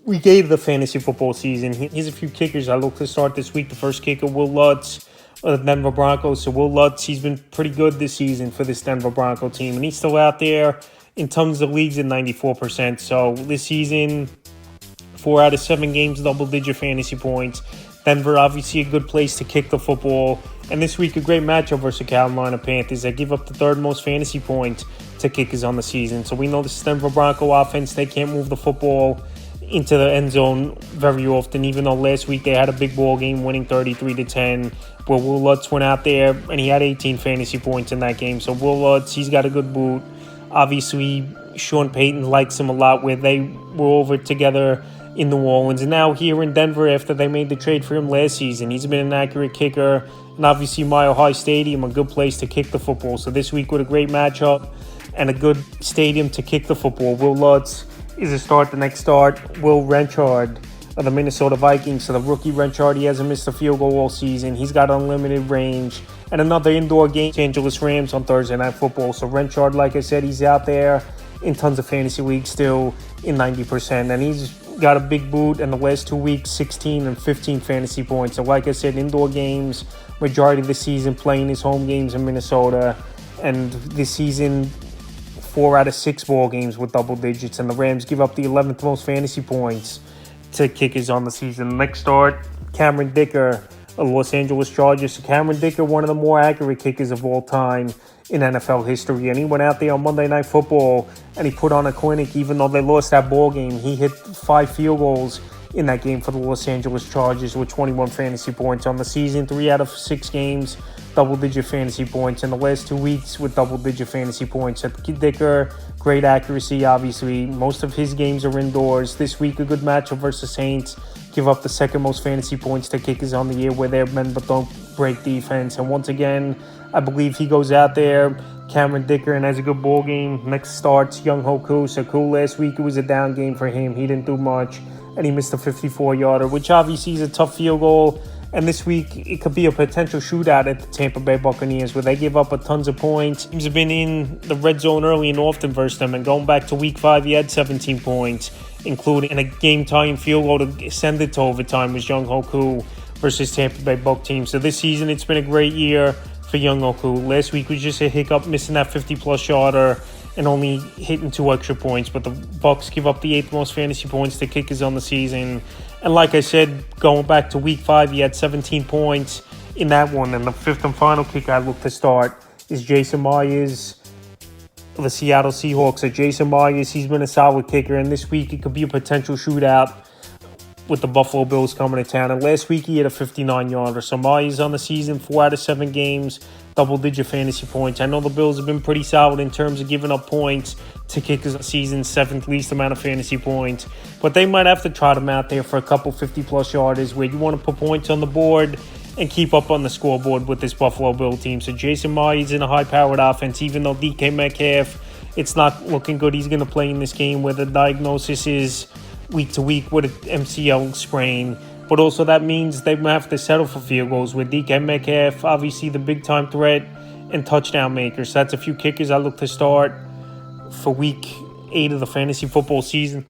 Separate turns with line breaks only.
week 8 of the fantasy football season. Here's a few kickers I look to start this week. The first kicker, Will Lutz of the Denver Broncos. So Will Lutz, he's been pretty good this season for this Denver Bronco team, and he's still out there in tons of leagues at 94%. So this season, 4 out of 7 games, double-digit fantasy points. Denver, obviously a good place to kick the football. And this week, a great matchup versus the Carolina Panthers. They give up the 3rd most fantasy points to kickers on the season. So we know this Denver Bronco offense, they can't move the football into the end zone very often, even though last week they had a big ball game winning 33-10, where Will Lutz went out there and he had 18 fantasy points in that game. So Will Lutz, he's got a good boot. Obviously, Sean Payton likes him a lot, where they were over together in New Orleans, and now here in Denver after they made the trade for him last season. He's been an accurate kicker, and obviously Mile High Stadium, a good place to kick the football. So this week with a great matchup and a good stadium to kick the football, Will Lutz is a start. The next start, Rchard of the Minnesota Vikings. So the rookie Rchard, he hasn't missed a field goal all season. He's got unlimited range. And another indoor game, Los Angeles Rams on Thursday Night Football. So Rchard, like I said, he's out there in tons of fantasy leagues still in 90%. And he's got a big boot in the last 2 weeks, 16 and 15 fantasy points. So like I said, indoor games, majority of the season playing his home games in Minnesota. And this season, 4 out of 6 ball games with double digits. And the Rams give up the 11th most fantasy points to kickers on the season. Next start, Cameron Dicker of Los Angeles Chargers. So Cameron Dicker, one of the more accurate kickers of all time in NFL history, and he went out there on Monday Night Football and he put on a clinic. Even though they lost that ball game, he hit 5 field goals in that game for the Los Angeles Chargers with 21 fantasy points on the season. 3 out of 6 games, double-digit fantasy points. In the last 2 weeks with double-digit fantasy points. Dicker, great accuracy, obviously. Most of his games are indoors. This week, a good matchup versus Saints. Give up the 2nd most fantasy points to kickers on the year, where they're men but don't break defense. And once again, I believe he goes out there, Cameron Dicker, and has a good ball game. Next starts Younghoe Koo. So Koo, last week it was a down game for him. He didn't do much, and he missed a 54-yarder, which obviously is a tough field goal. And this week, it could be a potential shootout at the Tampa Bay Buccaneers, where they give up tons of points. Teams have been in the red zone early and often versus them, and going back to week 5, he had 17 points, including a game-tying field goal to send it to overtime was Younghoe Koo versus Tampa Bay Buc team. So this season, it's been a great year for Younghoe Koo. Last week was just a hiccup, missing that 50-plus yarder and only hitting 2 extra points. But the Bucs give up the 8th most fantasy points to kickers on the season. And like I said, going back to week 5, he had 17 points in that one. And the 5th and final kicker I look to start is Jason Myers of the Seattle Seahawks. So Jason Myers, he's been a solid kicker. And this week, it could be a potential shootout with the Buffalo Bills coming to town. And last week, he had a 59-yarder. So Myers on the season, 4 out of 7 games, double-digit fantasy points. I know the Bills have been pretty solid in terms of giving up points to kickers this season, 7th least amount of fantasy points. But they might have to trot him out there for a couple 50-plus yarders, where you want to put points on the board and keep up on the scoreboard with this Buffalo Bill team. So Jason Myers in a high-powered offense, even though DK Metcalf, it's not looking good. He's going to play in this game where the diagnosis is week to week with an MCL sprain. But also that means they might have to settle for field goals with DK Metcalf, obviously the big-time threat and touchdown maker. So that's a few kickers I look to start for week 8 of the fantasy football season.